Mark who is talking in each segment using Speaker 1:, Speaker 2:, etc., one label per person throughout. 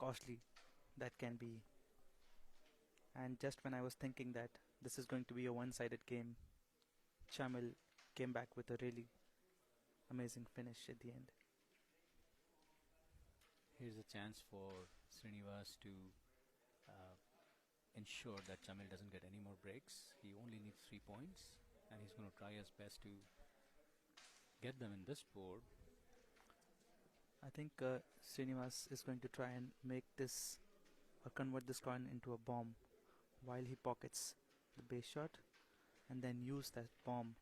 Speaker 1: costly that can be. And just when I was thinking that this is going to be a one-sided game, Chamil came back with a really amazing finish at the end.
Speaker 2: Here's a chance for Srinivas to uh, ensure that Chamil doesn't get any more breaks. He only needs 3 points, and he's going to try his best to get them in this board.
Speaker 1: I think Srinivas is going to try and make this or convert this coin into a bomb while he pockets the base shot and then use that bomb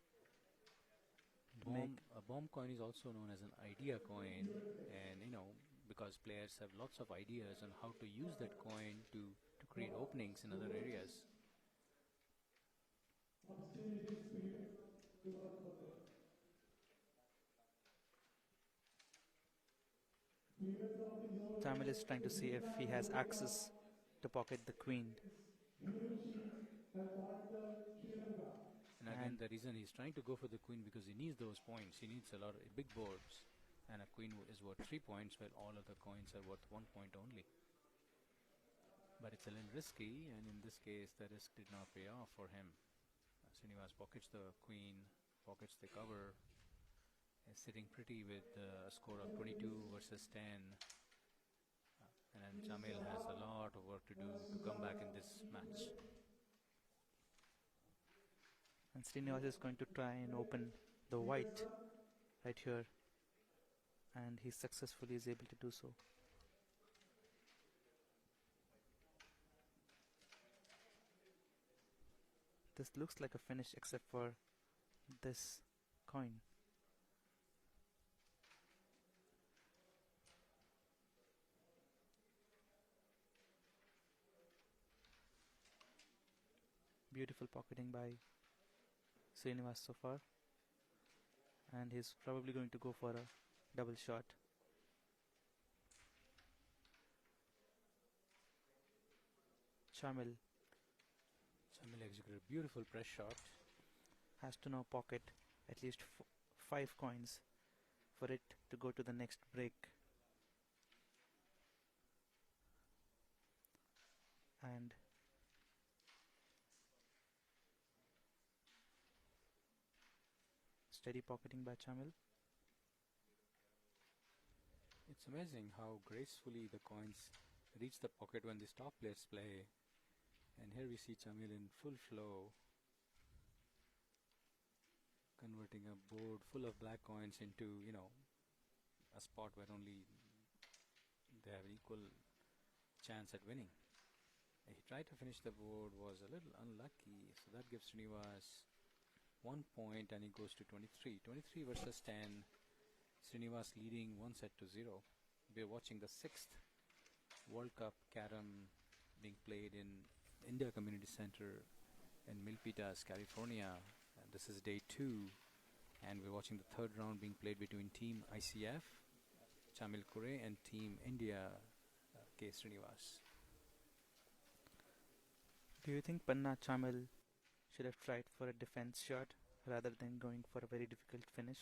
Speaker 1: to make.
Speaker 2: A bomb coin is also known as an idea coin, and because players have lots of ideas on how to use that coin to create openings in other areas.
Speaker 1: Chamil is trying to see if he has access to pocket the queen.
Speaker 2: And again, the reason he's trying to go for the queen because he needs those points. He needs a lot of big boards, and a queen is worth 3 points, while all other coins are worth 1 point only. But it's a little risky, and in this case, the risk did not pay off for him. Srinivas pockets the queen, pockets the cover, is sitting pretty with a score of 22 versus 10. And then Chamil has a lot of work to do to come back in this match.
Speaker 1: And Srinivas is going to try and open the white right here, and he successfully is able to do so. This looks like a finish except for this coin. Beautiful pocketing by Srinivas so far, and he's probably going to go for a double shot. Chamil
Speaker 2: executed a beautiful press shot.
Speaker 1: Has to now pocket at least 5 coins for it to go to the next break. And steady pocketing by Chamil.
Speaker 2: It's amazing how gracefully the coins reach the pocket when these top players play. And here we see Chamil in full flow, converting a board full of black coins into, a spot where only they have equal chance at winning. He tried to finish the board, was a little unlucky, so that gives Srinivas 1 point, and he goes to 23. 23 versus 10. Srinivas leading 1 set to 0. We're watching the 6th World Cup Carrom being played in India Community Center in Milpitas, California. This is day 2, and we're watching the 3rd round being played between Team ICF, Chamil Cooray, and Team India, k.sirinivas.
Speaker 1: Do you think Panna Chamil should have tried for a defense shot rather than going for a very difficult finish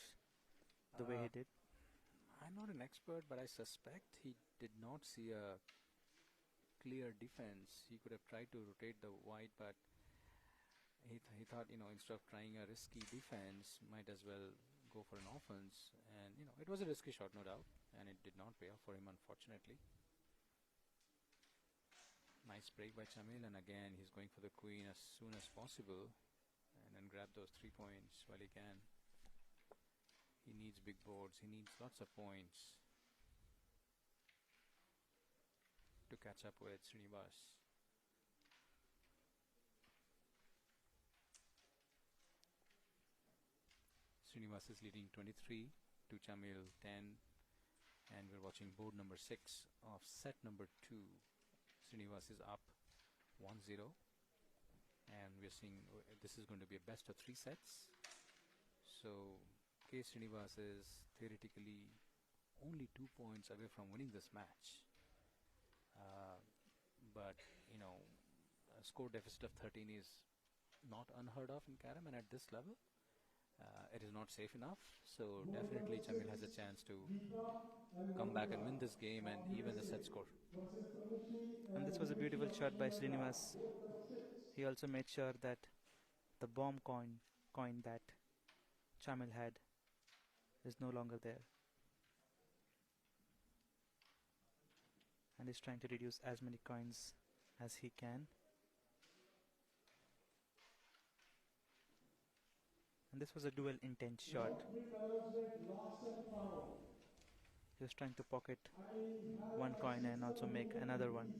Speaker 1: the way he did?
Speaker 2: I'm not an expert, but I suspect he did not see a clear defense. He could have tried to rotate the white, but he thought, instead of trying a risky defense, might as well go for an offense. And, it was a risky shot, no doubt, and it did not pay off for him, unfortunately. Nice break by Chamil, and again, he's going for the queen as soon as possible and then grab those 3 points while he can. He needs big boards. He needs lots of points to catch up with Srinivas. Srinivas is leading 23 to Chamil 10, and we're watching board number 6 of set number 2. Srinivas is up 1-0, and we're seeing this is going to be a best of 3 sets. So k.sirinivas is theoretically only 2 points away from winning this match. But, a score deficit of 13 is not unheard of in Carrom, and at this level, it is not safe enough. So definitely Chamil has a chance to come back and win this game and even the set score.
Speaker 1: And this was a beautiful shot by Srinivas. He also made sure that the bomb coin that Chamil had is no longer there, and is trying to reduce as many coins as he can. And this was a dual intent shot. He was trying to pocket one coin and also make another one.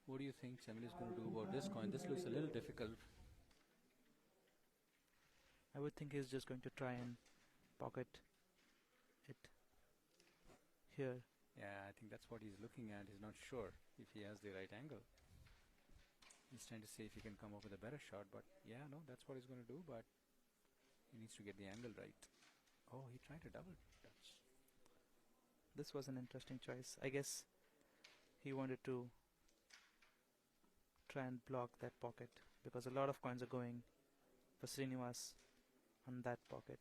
Speaker 2: What do you think Chamil is going to do about this coin? This looks a little difficult.
Speaker 1: I would think he's just going to try and pocket it here.
Speaker 2: Yeah, I think that's what he's looking at. He's not sure if he has the right angle. He's trying to see if he can come up with a better shot, but yeah, no, that's what he's going to do, but he needs to get the angle right. Oh, he tried a double touch.
Speaker 1: This was an interesting choice. I guess he wanted to try and block that pocket because a lot of coins are going for Srinivas on that pocket.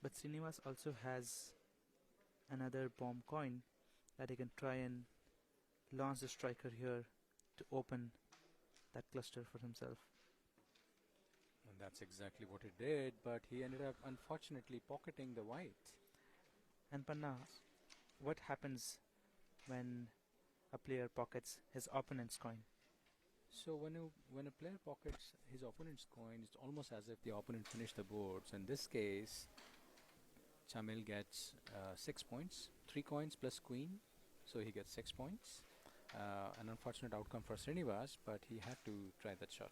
Speaker 1: But Srinivas also has another bomb coin that he can try and launch the striker here to open that cluster for himself.
Speaker 2: And that's exactly what he did, but he ended up unfortunately pocketing the white.
Speaker 1: And Panna, what happens when a player pockets his opponent's coin?
Speaker 2: So when a player pockets his opponent's coin, it's almost as if the opponent finished the board. So in this case, Chamil gets 6 points, 3 coins plus queen, so he gets 6 points. An unfortunate outcome for Srinivas, but he had to try that shot.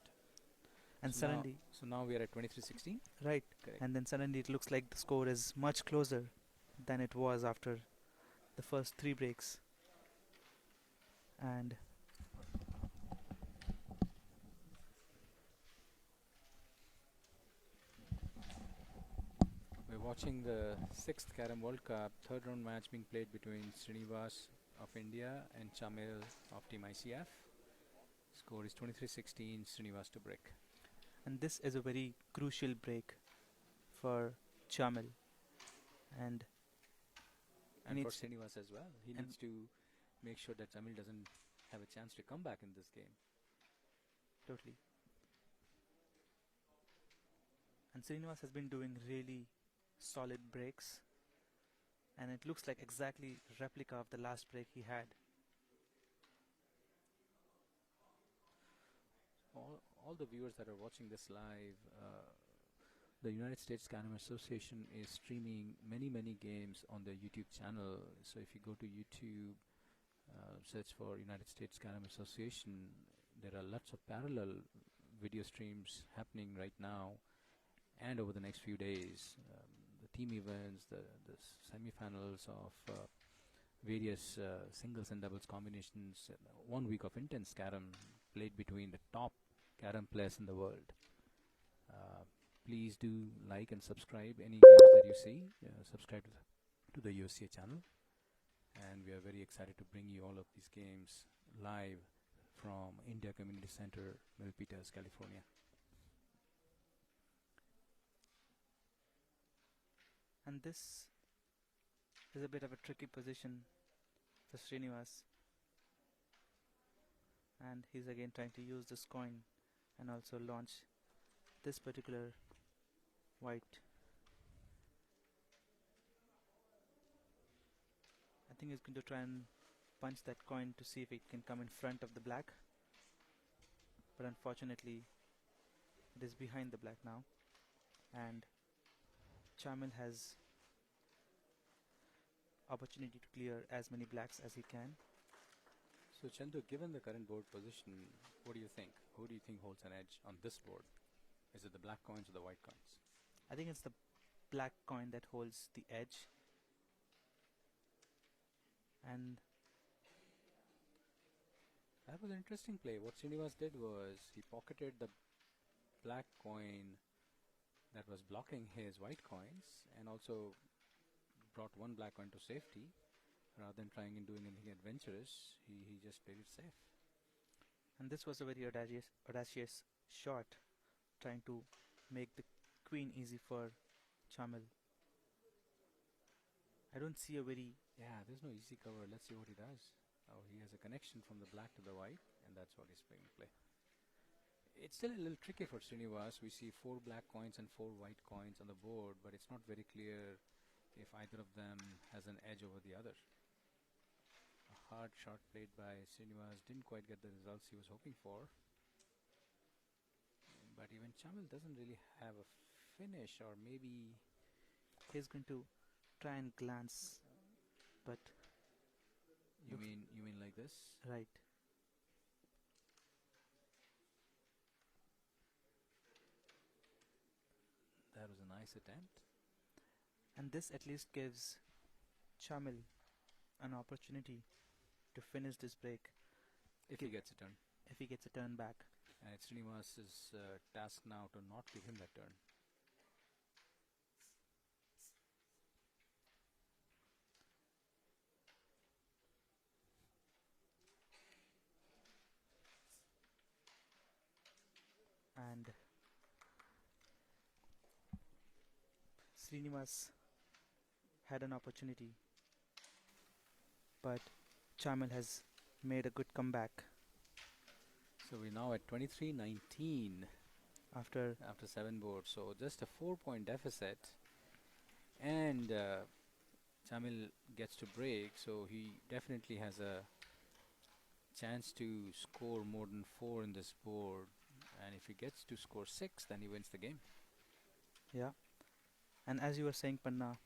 Speaker 1: And
Speaker 2: so
Speaker 1: suddenly,
Speaker 2: now we are at 23-16.
Speaker 1: right,
Speaker 2: Correct.
Speaker 1: and then suddenly it looks like the score is much closer than it was after the first 3 breaks. And
Speaker 2: We're watching the 6th Carrom World Cup, third round match being played between Srinivas of India and Chamil of Team ICF. Score is 23-16, Srinivas to break.
Speaker 1: and this is a very crucial break for Chamil. And
Speaker 2: And for
Speaker 1: needs
Speaker 2: Srinivas as well. He
Speaker 1: and
Speaker 2: needs to make sure that Chamil doesn't have a chance to come back in this game.
Speaker 1: totally. And Srinivas has been doing really solid breaks, and it looks like exactly replica of the last break he had.
Speaker 2: All the viewers that are watching this live, the United States Carrom Association is streaming many games on their YouTube channel. So if you go to YouTube, search for United States Carrom Association, there are lots of parallel video streams happening right now and over the next few days. The team events, the semi-finals of various singles and doubles combinations, 1 week of intense Carrom played between the top Carrom players in the world. Please do like and subscribe any games that you see. Subscribe to the USCA channel. And we are very excited to bring you all of these games live from India Community Center, Milpitas, California.
Speaker 1: And this is a bit of a tricky position for Srinivas. And he's again trying to use this coin and also launch this particular white. I think he's going to try and punch that coin to see if it can come in front of the black. But unfortunately, it is behind the black now. And Chamil has opportunity to clear as many blacks as he can.
Speaker 2: So Chandu, given the current board position, what do you think? Who do you think holds an edge on this board? Is it the black coins or the white coins?
Speaker 1: I think it's the black coin that holds the edge. And
Speaker 2: that was an interesting play. What Srinivas did was he pocketed the black coin that was blocking his white coins and also brought one black coin to safety. Rather than trying and doing anything adventurous, he just played it safe.
Speaker 1: And this was a very audacious shot, trying to make the queen easy for Chamil. I don't see a very
Speaker 2: Yeah, there's no easy cover. Let's see what he does. Oh, he has a connection from the black to the white, and that's what he's playing to play. It's still a little tricky for Srinivas. We see 4 black coins and 4 white coins on the board, but it's not very clear if either of them has an edge over the other. A hard shot played by Srinivas didn't quite get the results he was hoping for. But even Chamil doesn't really have a finish, or maybe
Speaker 1: he's going to try and glance, but
Speaker 2: you mean like this?
Speaker 1: right.
Speaker 2: That was a nice attempt.
Speaker 1: And this at least gives Chamil an opportunity to finish this break
Speaker 2: If he gets a turn.
Speaker 1: if he gets a turn back.
Speaker 2: And it's Srinivas' task now to not give him that turn.
Speaker 1: And Srinivas had an opportunity, but Chamil has made a good comeback
Speaker 2: So we're now at 23-19
Speaker 1: after
Speaker 2: after 7 boards. So just a 4-point deficit. And Chamil gets to break, so he definitely has a chance to score more than 4 in this board. And if he gets to score 6, then he wins the game.
Speaker 1: yeah. And as you were saying, Panna,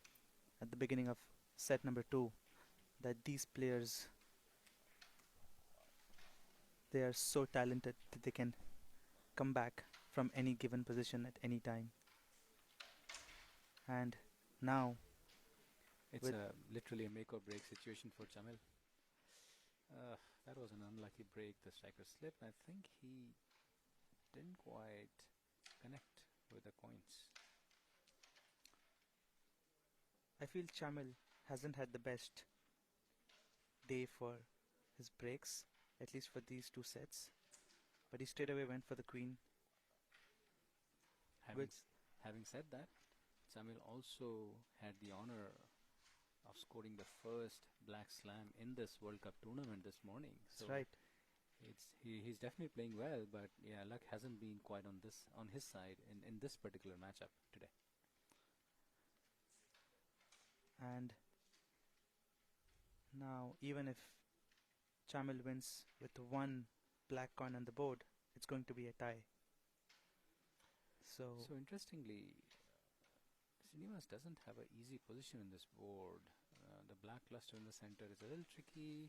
Speaker 1: at the beginning of set number 2, that these players, they are so talented that they can come back from any given position at any time. And now
Speaker 2: It's literally a make or break situation for Chamil. That was an unlucky break. The striker slipped. I think he didn't quite connect with the coins.
Speaker 1: I feel Chamil hasn't had the best day for his breaks, at least for these 2 sets. But he straight away went for the queen.
Speaker 2: Having said that, Chamil also had the honor of scoring the first black slam in this World Cup tournament this morning.
Speaker 1: That's right.
Speaker 2: He's definitely playing well, but yeah, luck hasn't been quite on his side in this particular matchup today.
Speaker 1: And now, even if Chamil wins with 1 black coin on the board, it's going to be a tie. So
Speaker 2: Interestingly, Srinivas doesn't have an easy position in this board. The black cluster in the center is a little tricky.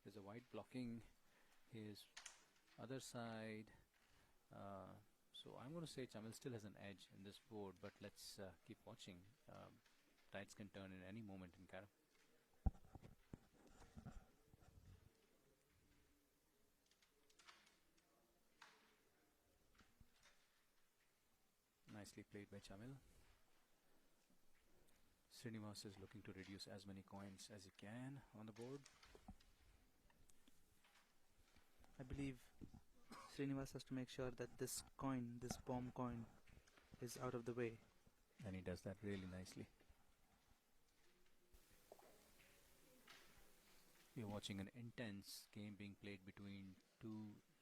Speaker 2: There's a white blocking his other side. So I'm going to say Chamil still has an edge in this board, but let's keep watching. Tides can turn in any moment in Carrom. Nicely played by Chamil. Srinivas is looking to reduce as many coins as he can on the board.
Speaker 1: I believe Srinivas has to make sure that this coin, this bomb coin, is out of the way.
Speaker 2: And he does that really nicely. We are watching an intense game being played between 2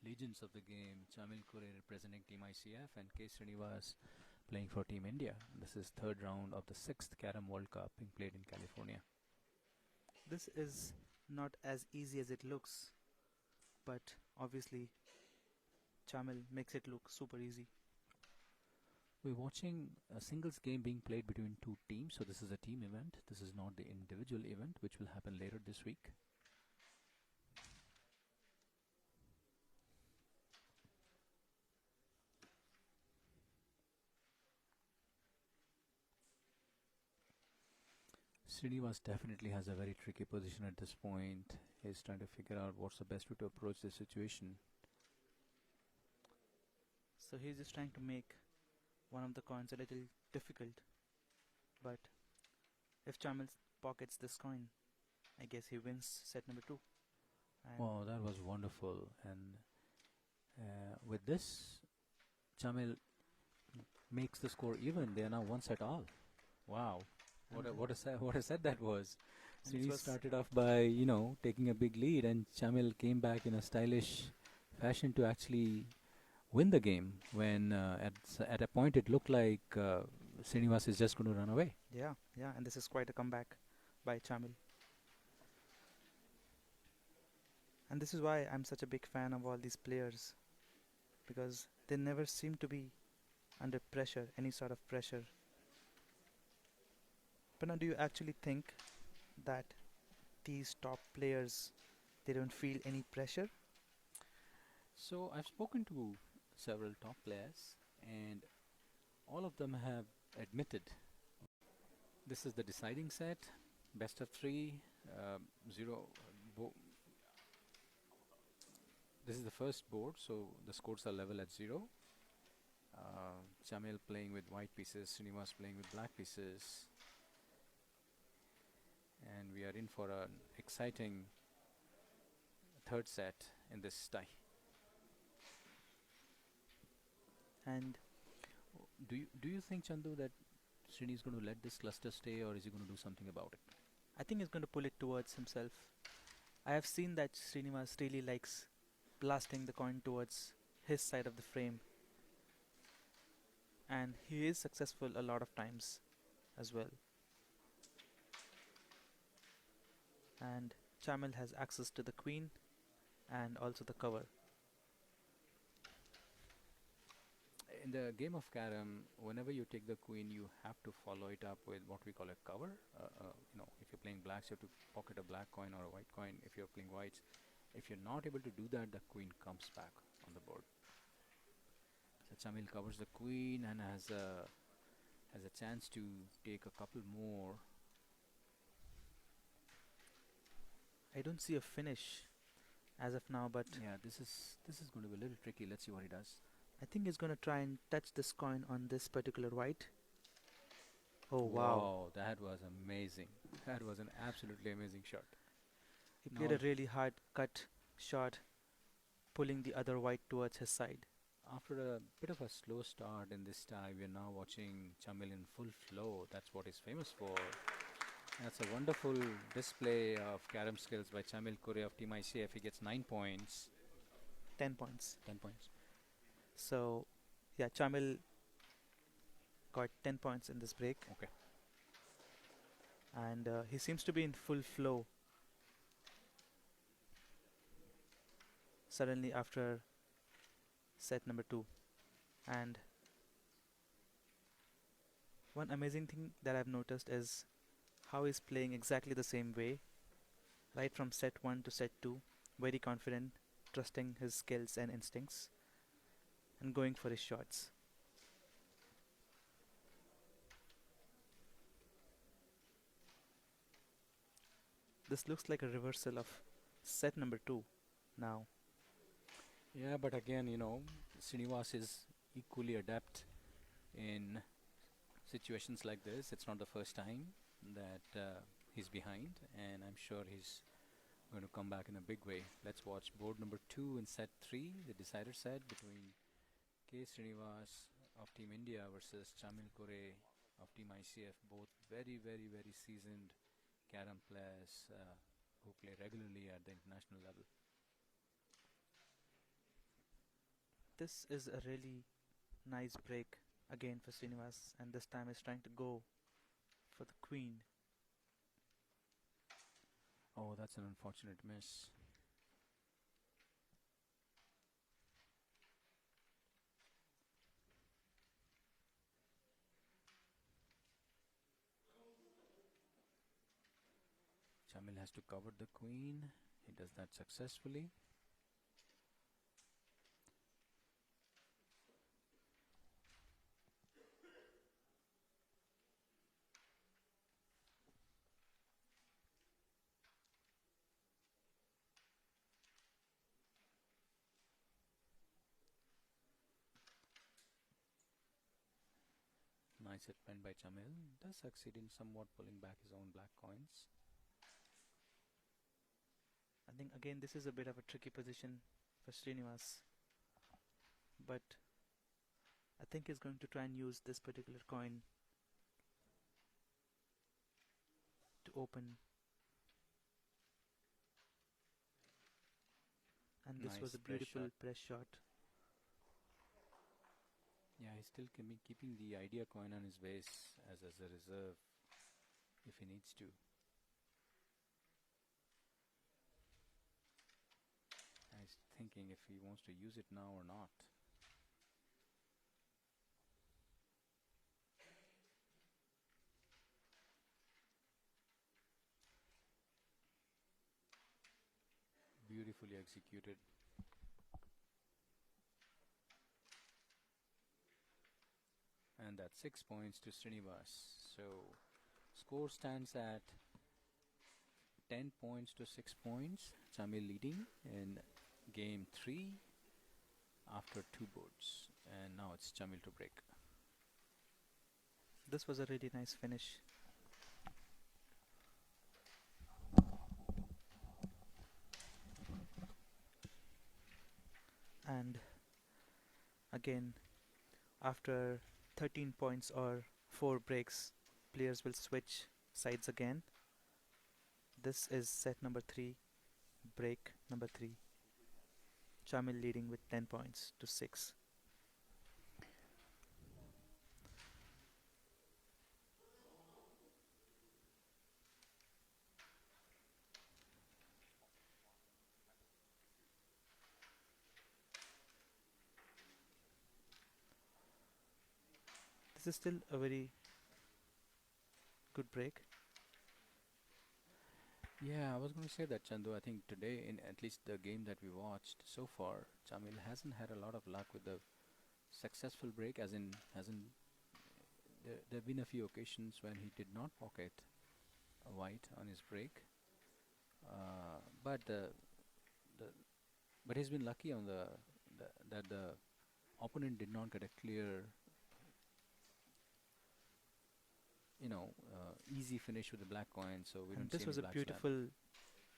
Speaker 2: legends of the game, Chamil Cooray representing Team ICF and k.sirinivas playing for Team India. This is 3rd round of the 6th Carrom World Cup being played in California.
Speaker 1: This is not as easy as it looks, but obviously Chamil makes it look super easy.
Speaker 2: We're watching a singles game being played between 2 teams, so this is a team event. This is not the individual event, which will happen later this week. Srinivas definitely has a very tricky position at this point. He's trying to figure out what's the best way to approach this situation.
Speaker 1: So he's just trying to make one of the coins a little difficult. But if Chamil pockets this coin, I guess he wins set number 2. And
Speaker 2: Wow, that was wonderful. And with this, Chamil makes the score even. They are now one set all. Wow.
Speaker 1: and
Speaker 2: What a set that was.
Speaker 1: and this
Speaker 2: Srini
Speaker 1: was
Speaker 2: started off by, taking a big lead, and Chamil came back in a stylish fashion to actually win the game when at a point it looked like Srinivas is just going to run away.
Speaker 1: yeah, yeah, and this is quite a comeback by Chamil. And this is why I'm such a big fan of all these players, because they never seem to be under pressure, any sort of pressure. But now, do you actually think that these top players, they don't feel any pressure?
Speaker 2: So I've spoken to several top players, and all of them have admitted this is the deciding set, best of three, zero. Bo- this is the first board, so the scores are level at 0. Chamil playing with white pieces, Srinivas playing with black pieces, and we are in for an exciting third set in this tie.
Speaker 1: And
Speaker 2: Do you think, Chandu, that Srini is going to let this cluster stay, or is he going to do something about it?
Speaker 1: I think he's going to pull it towards himself. I have seen that Srinivas really likes blasting the coin towards his side of the frame, and he is successful a lot of times as well. And Chamil has access to the queen and also the cover.
Speaker 2: In the game of Carrom, whenever you take the queen, you have to follow it up with what we call a cover. If you're playing blacks, you have to pocket a black coin or a white coin. If you're playing whites, if you're not able to do that, the queen comes back on the board. So Chamil covers the queen and has a chance to take a couple more.
Speaker 1: I don't see a finish as of now, but
Speaker 2: Yeah, this is going to be a little tricky. Let's see what he does.
Speaker 1: I think he's gonna try and touch this coin on this particular white. Oh wow.
Speaker 2: Wow, that was amazing. That was an absolutely amazing shot.
Speaker 1: He played
Speaker 2: Now,
Speaker 1: a really hard cut shot, pulling the other white towards his side.
Speaker 2: after a bit of a slow start in this tie, we are now watching Chamil in full flow. That's what he's famous for. That's a wonderful display of carom skills by Chamil Cooray of Team ICF. He gets 9 points.
Speaker 1: 10 points.
Speaker 2: 10 points.
Speaker 1: So, yeah, Chamil got 10 points in this break.
Speaker 2: Okay.
Speaker 1: And he seems to be in full flow suddenly after set number 2. And one amazing thing that I've noticed is how he's playing exactly the same way, right from set 1 to set 2, very confident, trusting his skills and instincts, and going for his shots. This looks like a reversal of set number 2 now.
Speaker 2: Yeah, but again, Srinivas is equally adept in situations like this. It's not the first time that he's behind, and I'm sure he's going to come back in a big way. Let's watch board number 2 in set 3, the decider set between k.sirinivas of Team India versus Chamil Cooray of Team ICF. Both very, very, very seasoned carom players who play regularly at the international level.
Speaker 1: This is a really nice break again for Srinivas, and this time is trying to go for the queen.
Speaker 2: Oh, that's an unfortunate miss. Chamil has to cover the queen. He does that successfully. Nice hit pen by Chamil. Does succeed in somewhat pulling back his own black coins.
Speaker 1: I think again this is a bit of a tricky position for Srinivas, but I think he's going to try and use this particular coin to open, and this was
Speaker 2: Nice
Speaker 1: a
Speaker 2: press
Speaker 1: beautiful
Speaker 2: shot.
Speaker 1: press shot.
Speaker 2: Yeah, he's still keeping the idea coin on his base as a reserve if he needs to. He's thinking if he wants to use it now or not. Beautifully executed. And that's 6 points to Srinivas. So score stands at 10 points to 6 points. Chamil leading in game 3 after 2 boards. And now it's Chamil to break.
Speaker 1: This was a really nice finish. And again, after 13 points or 4 breaks, players will switch sides again. This is set number 3, break number 3. Chamil leading with 10 points to 6. This is still a very good break.
Speaker 2: Yeah, I was going to say that, Chandu. I think today, in at least the game that we watched so far, Chamil hasn't had a lot of luck with the successful break, as in, hasn't. There have been a few occasions when he did not pocket a white on his break, uh, but the but he's been lucky on that the opponent did not get a clear, easy finish with the black coin, so we
Speaker 1: And
Speaker 2: don't see
Speaker 1: this
Speaker 2: any
Speaker 1: was a
Speaker 2: black slab.
Speaker 1: beautiful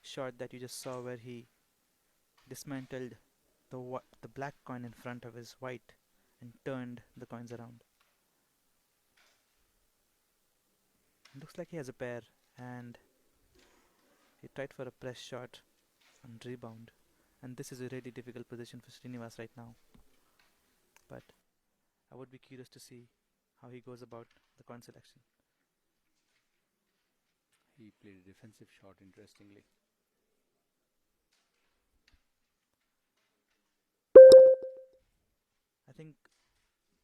Speaker 1: shot that you just saw where he dismantled the black coin in front of his white and turned the coins around. Looks like he has a pair, and he tried for a press shot and rebound. And this is a really difficult position for Srinivas right now. But I would be curious to see how he goes about the coin selection.
Speaker 2: He played a defensive shot, interestingly.
Speaker 1: I think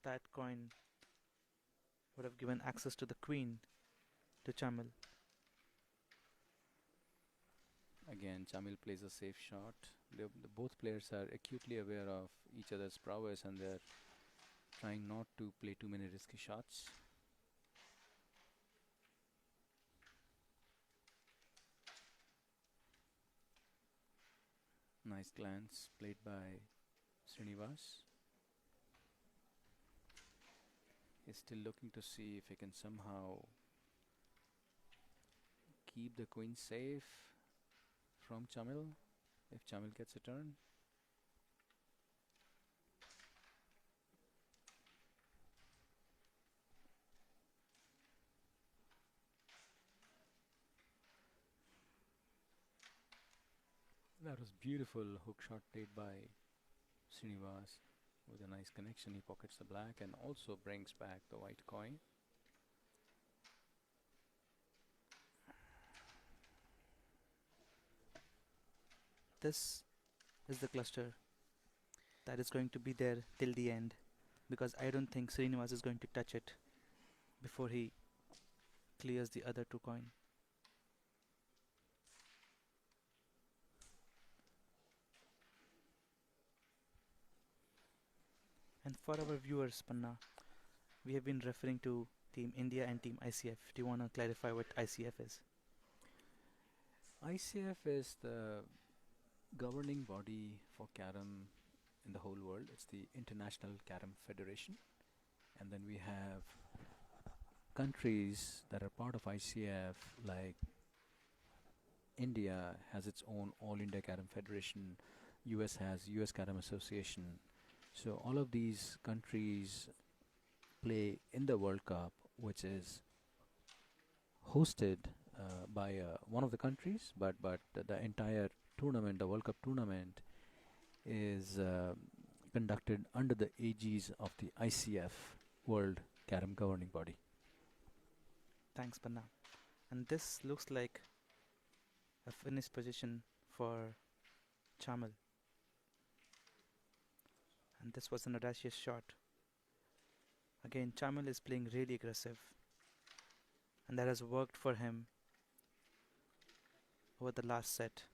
Speaker 1: that coin would have given access to the queen to Chamil.
Speaker 2: Again, Chamil plays a safe shot. Both players are acutely aware of each other's prowess, and they're trying not to play too many risky shots. Nice glance played by Srinivas. He's still looking to see if he can somehow keep the queen safe from Chamil if Chamil gets a turn. That was beautiful hook shot played by Srinivas. With a nice connection, he pockets the black and also brings back the white coin.
Speaker 1: This is the cluster that is going to be there till the end, because I don't think Srinivas is going to touch it before he clears the other two coin. And for our viewers, Panna, we have been referring to Team India and Team ICF. Do you want to clarify what ICF is?
Speaker 2: ICF is the governing body for Carrom in the whole world. It's the International Carrom Federation. And then we have countries that are part of ICF like India has its own All India Carrom Federation. US has US Carrom Association. So all of these countries play in the World Cup, which is hosted by one of the countries, but the entire tournament, the World Cup tournament, is conducted under the aegis of the ICF, World Carrom Governing Body.
Speaker 1: Thanks, Panna. And this looks like a finished position for Chamil. And this was an audacious shot. Again, Chamil is playing really aggressive, and that has worked for him over the last set.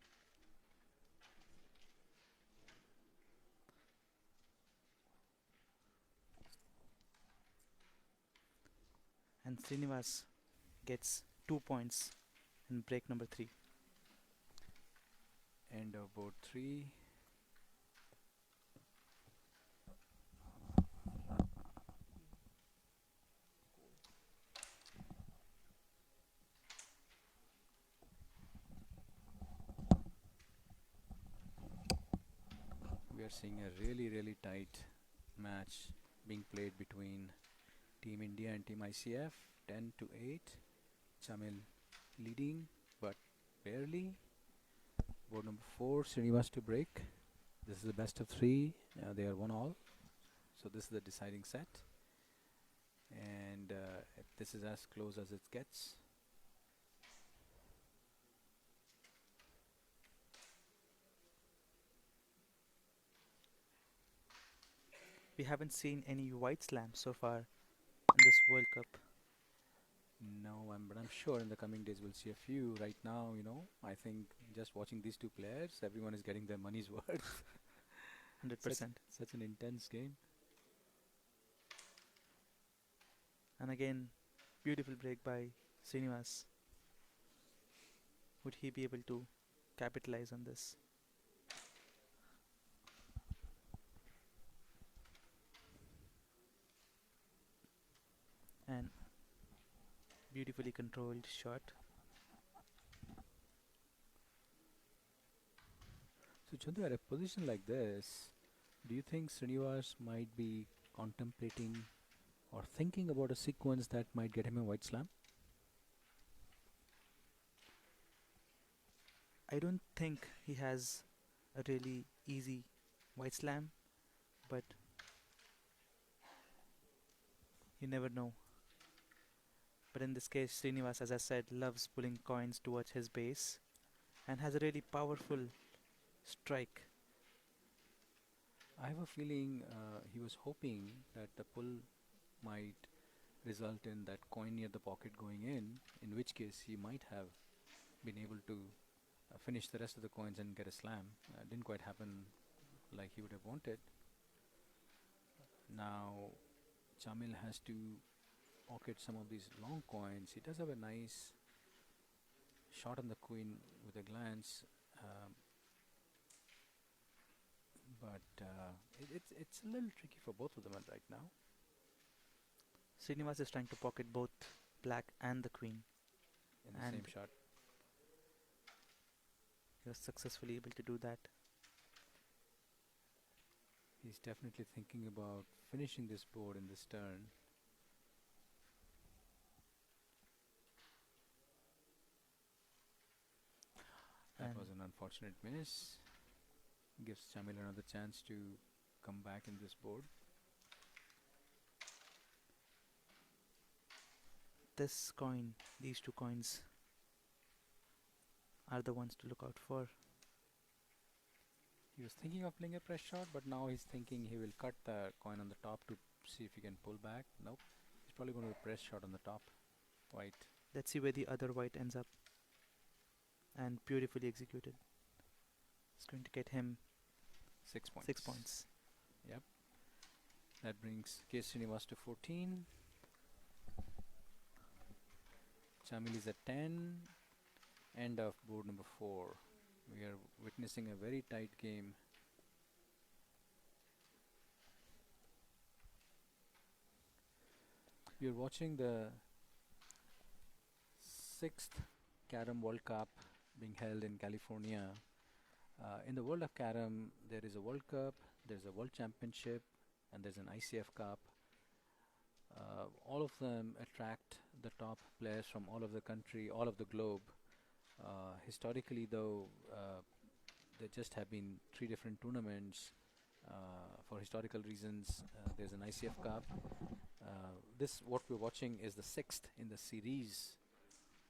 Speaker 1: And Srinivas gets 2 points in break number 3.
Speaker 2: End of board 3. We are seeing a really tight match being played between Team India and Team ICF. 10-8. Chamil leading, but barely. Board number 4, Srinivas to break. This is the best of 3. They are 1-all. So this is the deciding set. And this is as close as it gets.
Speaker 1: We haven't seen any white slams so far in this World Cup.
Speaker 2: No, but I'm sure in the coming days we'll see a few. Right now, I think just watching these two players, everyone is getting their money's worth.
Speaker 1: 100%.
Speaker 2: Such an intense game.
Speaker 1: And again, beautiful break by Srinivas. Would he be able to capitalize on this? And beautifully controlled shot.
Speaker 2: So Chandu, at a position like this, do you think Srinivas might be contemplating or thinking about a sequence that might get him a white slam?
Speaker 1: I don't think he has a really easy white slam, but you never know. But in this case, Srinivas, as I said, loves pulling coins towards his base and has a really powerful strike.
Speaker 2: I have a feeling he was hoping that the pull might result in that coin near the pocket going in which case he might have been able to finish the rest of the coins and get a slam. Didn't quite happen like he would have wanted. Now Chamil has to pocket some of these long coins. He does have a nice shot on the queen with a glance, but it's a little tricky for both of them right now.
Speaker 1: Srinivas is trying to pocket both black and the queen.
Speaker 2: In the same shot.
Speaker 1: He was successfully able to do that.
Speaker 2: He's definitely thinking about finishing this board in this turn. That was an unfortunate miss. Gives Chamil another chance to come back in this board.
Speaker 1: This coin, these two coins, are the ones to look out for.
Speaker 2: He was thinking of playing a press shot, but now he's thinking he will cut the coin on the top to see if he can pull back. Nope. He's probably going to press shot on the top. White.
Speaker 1: Let's see where the other white ends up. And beautifully executed. It's going to get him
Speaker 2: 6 points.
Speaker 1: 6 points.
Speaker 2: Yep. That brings k.sirinivas to 14. Chamil is at 10. End of board number 4. We are witnessing a very tight game. We are watching the 6th Carrom World Cup being held in California. In the world of Carrom, there is a World Cup, there's a World Championship, and there's an ICF Cup. All of them attract the top players from all of the country, all of the globe. Historically, though, there just have been three different tournaments. For historical reasons, there's an ICF Cup. This, what we're watching, is the sixth in the series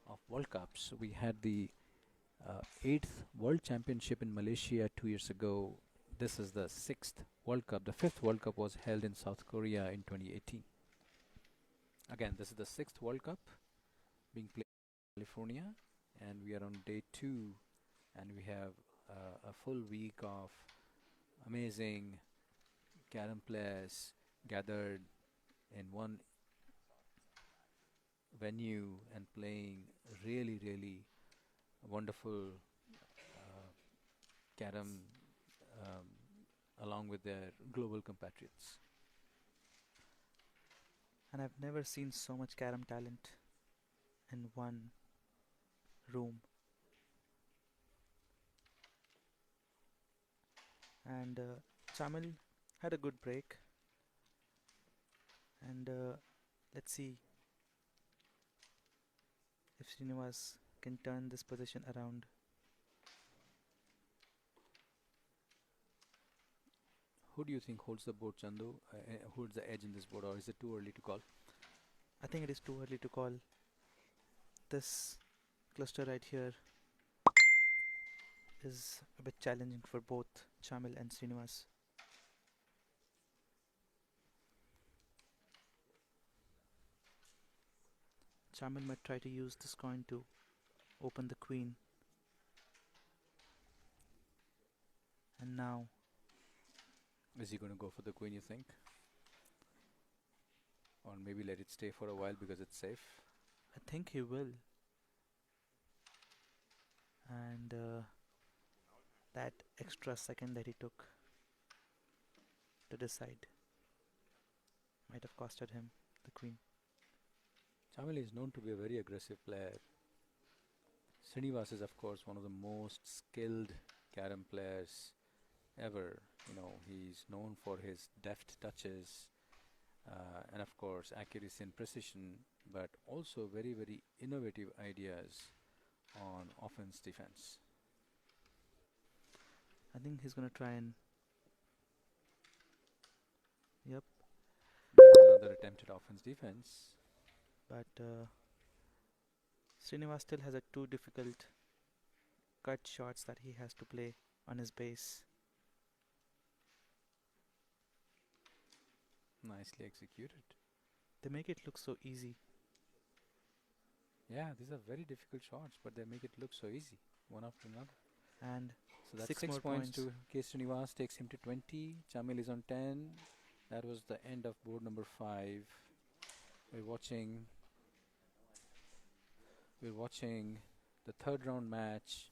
Speaker 2: of World Cups. We had the eighth World Championship in Malaysia 2 years ago. This is the sixth World Cup. The fifth World Cup was held in South Korea in 2018. Again, this is the sixth World Cup being played in California, and we are on day 2, and we have a full week of amazing Carrom players gathered in one venue and playing really, really wonderful Carrom along with their global compatriots.
Speaker 1: And I've never seen so much Carrom talent in one room. And Chamil had a good break. And let's see if Srinivas can turn this position around.
Speaker 2: Who do you think holds the board, Chandu? Holds the edge in this board, or is it too early to call?
Speaker 1: I think it is too early to call. This cluster right here is a bit challenging for both Chamil and Srinivas. Chamil might try to use this coin to open the queen. And now,
Speaker 2: Is he going to go for the queen, you think? Or maybe let it stay for a while because it's safe?
Speaker 1: I think he will. And that extra second that he took to decide might have costed him the queen.
Speaker 2: Chamil is known to be a very aggressive player. Srinivas is, of course, one of the most skilled Carrom players ever. You know, he's known for his deft touches and, of course, accuracy and precision, but also very, very innovative ideas on offense, defense.
Speaker 1: I think he's gonna try and. Yep.
Speaker 2: That was another attempt at offense, defense.
Speaker 1: But Srinivas still has a two difficult cut shots that he has to play on his base.
Speaker 2: Nicely executed.
Speaker 1: They make it look so easy.
Speaker 2: Yeah, these are very difficult shots, but they make it look so easy, one after another.
Speaker 1: And
Speaker 2: So that's
Speaker 1: Six
Speaker 2: 6
Speaker 1: more
Speaker 2: points
Speaker 1: points.
Speaker 2: to k.sirinivas, takes him to 20. Chamil is on 10. That was the end of board number 5. We're watching the third round match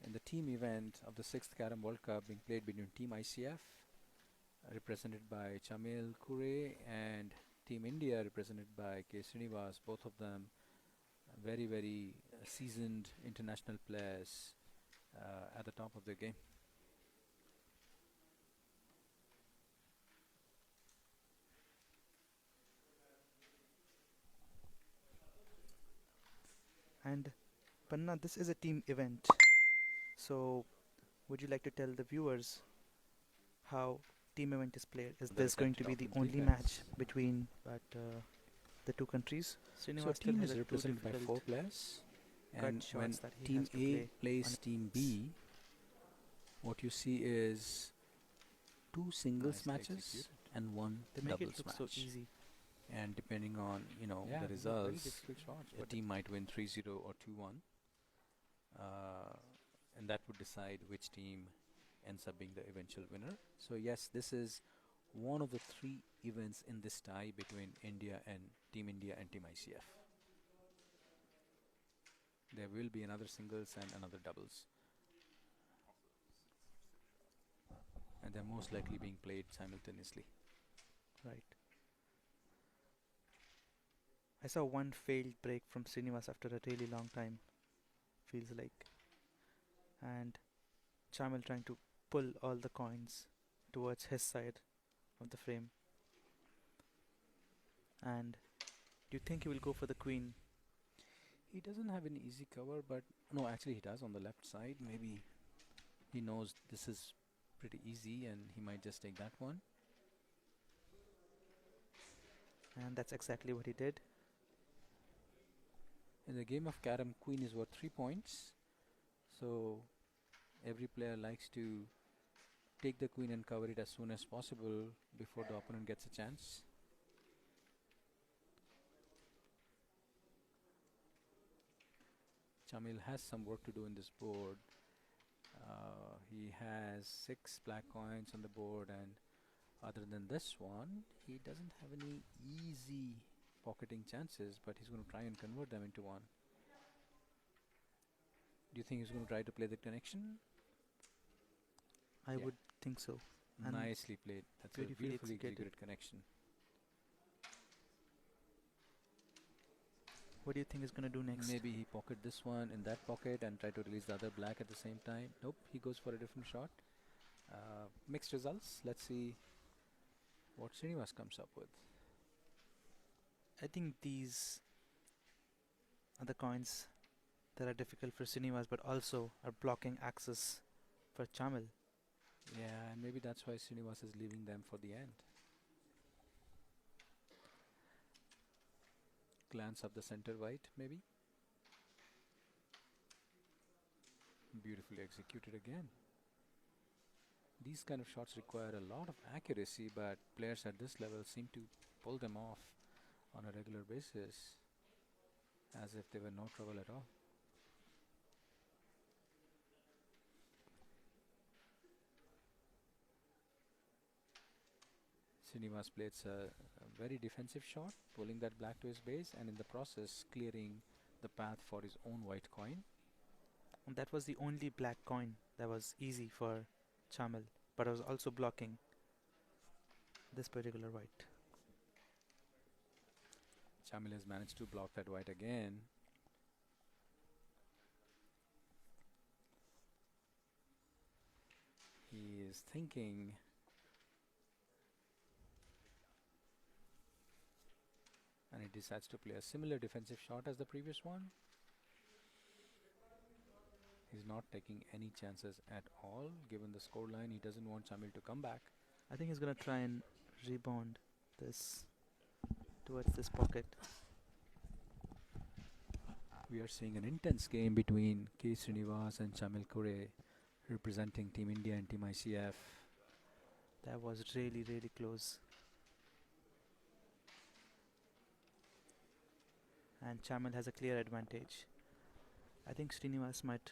Speaker 2: in the team event of the 6th Carrom World Cup being played between Team ICF, represented by Chamil Cooray, and Team India, represented by k.sirinivas. Both of them very, very seasoned international players at the top of their game.
Speaker 1: And Panna, this is a team event. So would you like to tell the viewers how team event is played? Is
Speaker 2: The
Speaker 1: this going to be
Speaker 2: attempted
Speaker 1: the
Speaker 2: offense
Speaker 1: only
Speaker 2: defense.
Speaker 1: match between the two countries?
Speaker 2: So a
Speaker 1: Srinivas still
Speaker 2: team
Speaker 1: has
Speaker 2: is
Speaker 1: a two
Speaker 2: represented by 4
Speaker 1: difficult
Speaker 2: players,
Speaker 1: cut
Speaker 2: and when
Speaker 1: shots that he
Speaker 2: Team
Speaker 1: has to
Speaker 2: A
Speaker 1: play
Speaker 2: plays
Speaker 1: on
Speaker 2: Team
Speaker 1: his
Speaker 2: B, what you see is 2 singles nicely
Speaker 1: matches
Speaker 2: executed and 1
Speaker 1: They make it
Speaker 2: doubles
Speaker 1: look
Speaker 2: match.
Speaker 1: so easy.
Speaker 2: And depending on the
Speaker 1: these are very
Speaker 2: results,
Speaker 1: difficult shots,
Speaker 2: a
Speaker 1: but
Speaker 2: team might win 3-0 or 2-1, and that would decide which team ends up being the eventual winner. So yes, this is one of the 3 events in this tie between India and Team ICF. There will be another singles and another doubles, and they're most likely being played simultaneously.
Speaker 1: right. I saw one failed break from Srinivas after a really long time. Feels like and Chamil trying to pull all the coins towards his side of the frame. And do you think he will go for the queen?
Speaker 2: He doesn't have an easy cover, but no, actually he does on the left side. Maybe he knows this is pretty easy and he might just take that one.
Speaker 1: And that's exactly what he did.
Speaker 2: In the game of Carrom, queen is worth 3 points. So every player likes to take the queen and cover it as soon as possible before the opponent gets a chance. Chamil has some work to do in this board. He has 6 black coins on the board, and other than this one, he doesn't have any easy pocketing chances, but he's going to try and convert them into one. Do you think he's going to try to play the connection?
Speaker 1: I
Speaker 2: Yeah.
Speaker 1: would think so. And
Speaker 2: Nicely played. That's a
Speaker 1: beautifully
Speaker 2: beautifully
Speaker 1: executed.
Speaker 2: executed connection.
Speaker 1: What do you think he's gonna do next?
Speaker 2: Maybe he pocket this one in that pocket and try to release the other black at the same time. Nope, he goes for a different shot. Mixed results. Let's see what Srinivas comes up with.
Speaker 1: I think these are the coins that are difficult for Srinivas but also are blocking access for Chamil.
Speaker 2: Yeah, and maybe that's why Srinivas is leaving them for the end. Glance up the center white, maybe. Beautifully executed again. These kind of shots require a lot of accuracy, but players at this level seem to pull them off on a regular basis as if they were no trouble at all. Srinivas plays a very defensive shot, pulling that black to his base and in the process clearing the path for his own white coin.
Speaker 1: And that was the only black coin that was easy for Chamil, but I was also blocking this particular white.
Speaker 2: Chamil has managed to block that white again. He is thinking. And he decides to play a similar defensive shot as the previous one. He's not taking any chances at all. Given the scoreline, he doesn't want Chamil to come back.
Speaker 1: I think he's gonna try and rebound this towards this pocket.
Speaker 2: We are seeing an intense game between k.Sirinivas and Chamil Cooray, representing Team India and Team ICF.
Speaker 1: That was really, really close. And Chamil has a clear advantage. I think Srinivas might.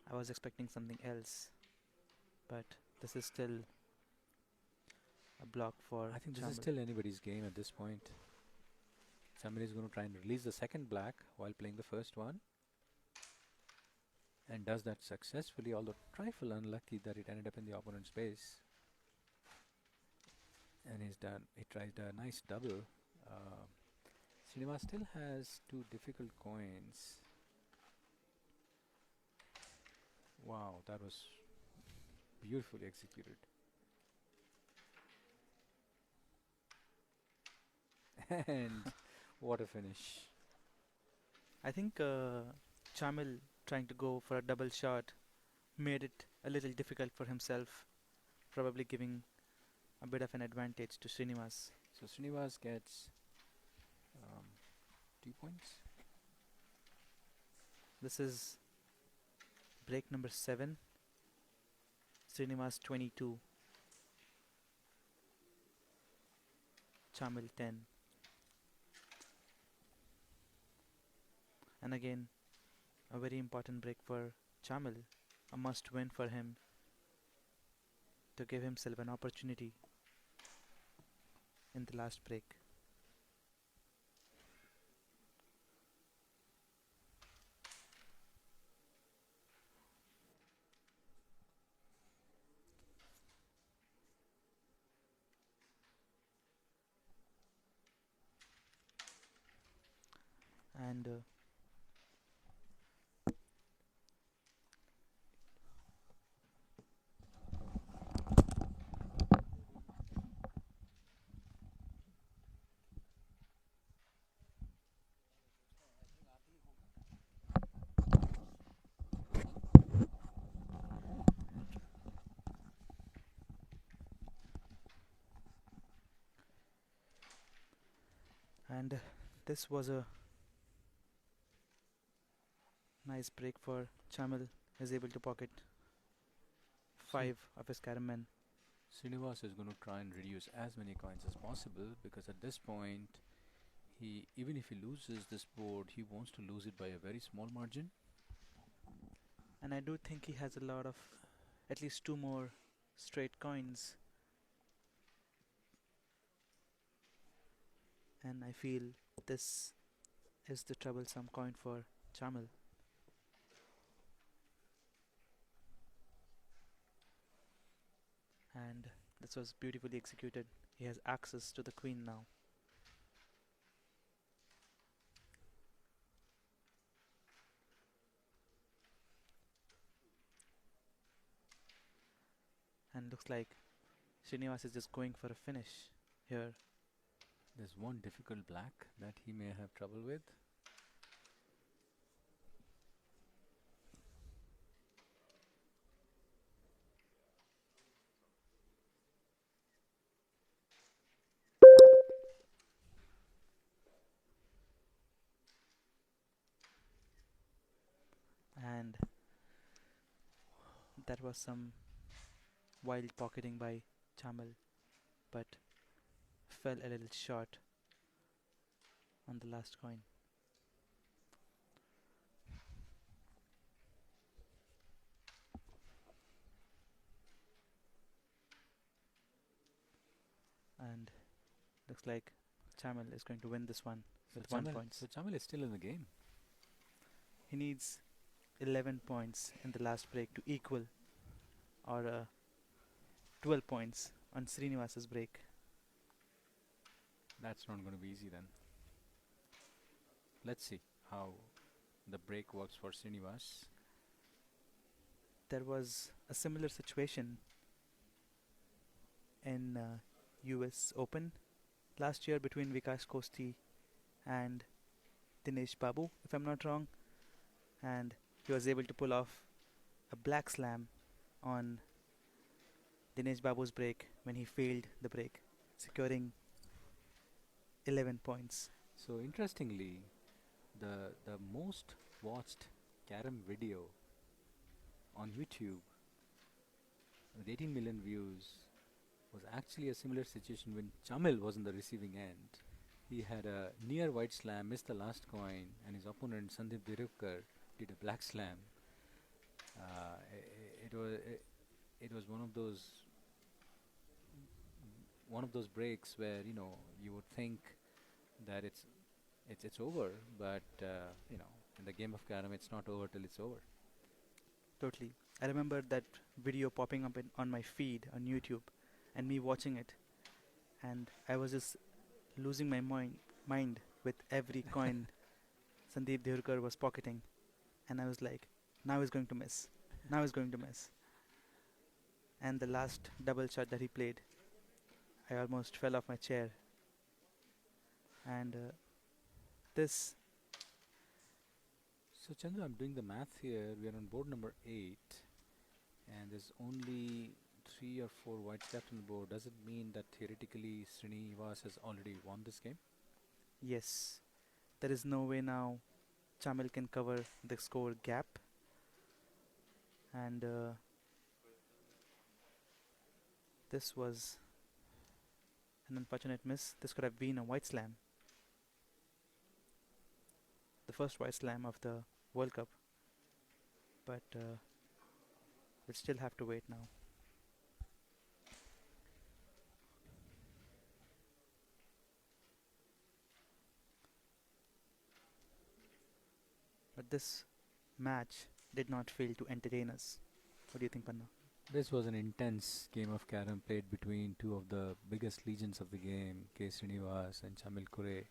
Speaker 1: I was expecting something else, but this is still a block for
Speaker 2: I think this
Speaker 1: Chamil.
Speaker 2: is still anybody's game at this point. Chamil is going to try and release the second black while playing the first one. And does that successfully, although trifle unlucky that it ended up in the opponent's base. And he tried a nice double. Srinivas still has 2 difficult coins. Wow, that was beautifully executed. And what a finish.
Speaker 1: I think Chamil trying to go for a double shot made it a little difficult for himself, probably giving a bit of an advantage to Srinivas.
Speaker 2: So Srinivas gets 2 points.
Speaker 1: This is break number 7. Srinivas 22. Chamil 10. And again, a very important break for Chamil, a must win for him to give himself an opportunity in the last break. and and this was a nice break for Chamil. Is able to pocket
Speaker 2: See,
Speaker 1: 5 of his Carrom men.
Speaker 2: Srinivas is going to try and reduce as many coins as possible because at this point, he even if he loses this board, he wants to lose it by a very small margin.
Speaker 1: And I do think he has a lot of at least 2 more straight coins, and I feel this is the troublesome coin for Chamil. And this was beautifully executed. He has access to the queen now. And looks like Srinivas is just going for a finish here.
Speaker 2: There's one difficult black that he may have trouble with.
Speaker 1: And that was some wild pocketing by Chamil, but fell a little short on the last coin. And looks like Chamil is going to win this one with 1 point.
Speaker 2: So Chamil is still in the game.
Speaker 1: He needs 11 points in the last break to equal or 12 points on Srinivas's break.
Speaker 2: That's not going to be easy then. Let's see how the break works for Srinivas.
Speaker 1: There was a similar situation in US Open last year between Vikas Kosti and Dinesh Babu, if I'm not wrong, and he was able to pull off a black slam on Dinesh Babu's break when he failed the break, securing 11 points.
Speaker 2: So interestingly, the most watched Carrom video on YouTube with 18 million views was actually a similar situation when Chamil was on the receiving end. He had a near white slam, missed the last coin, and his opponent Sandeep Dirivkar did a black slam. It was one of those breaks where you would think that it's over, but in the game of Carrom, it's not over till it's over.
Speaker 1: Totally. I remember that video popping up on my feed on YouTube and me watching it, and I was just losing my mind with every coin Sandeep Dhirkar was pocketing, and I was like, now he's going to miss. Now he's going to miss. And the last double shot that he played, I almost fell off my chair. And this,
Speaker 2: So Chandra, I'm doing the math here. We are on board number 8, and there's only 3 or 4 whites left on the board. Does it mean that theoretically Srinivas has already won this game?
Speaker 1: yes, there is no way now Chamil can cover the score gap. And this was an unfortunate miss. This could have been a white slam. The first white slam of the World Cup. But we'll still have to wait now. But this match did not fail to entertain us. What do you think, Panna?
Speaker 2: This was an intense game of Carrom played between two of the biggest legions of the game, k.sirinivas and Chamil Cooray.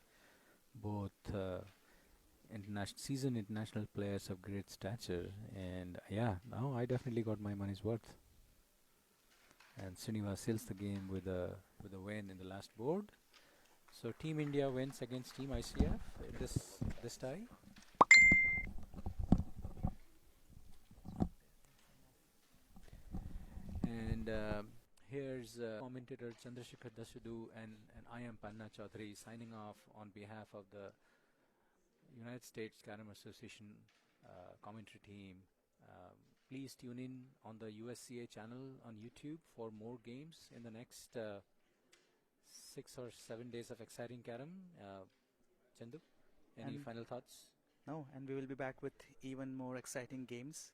Speaker 2: Both seasoned international players of great stature, and yeah, now I definitely got my money's worth. And Srinivas seals the game with a win in the last board. So Team India wins against Team ICF in this tie. And here's commentator Chandrasekhar Dasudu and I am Panna Chaudhary signing off on behalf of the United States Carrom Association commentary team. Um, Please tune in on the USCA channel on YouTube for more games in the next 6 or 7 days of exciting Carrom. Chandu, any
Speaker 1: And
Speaker 2: final thoughts?
Speaker 1: no, and we will be back with even more exciting games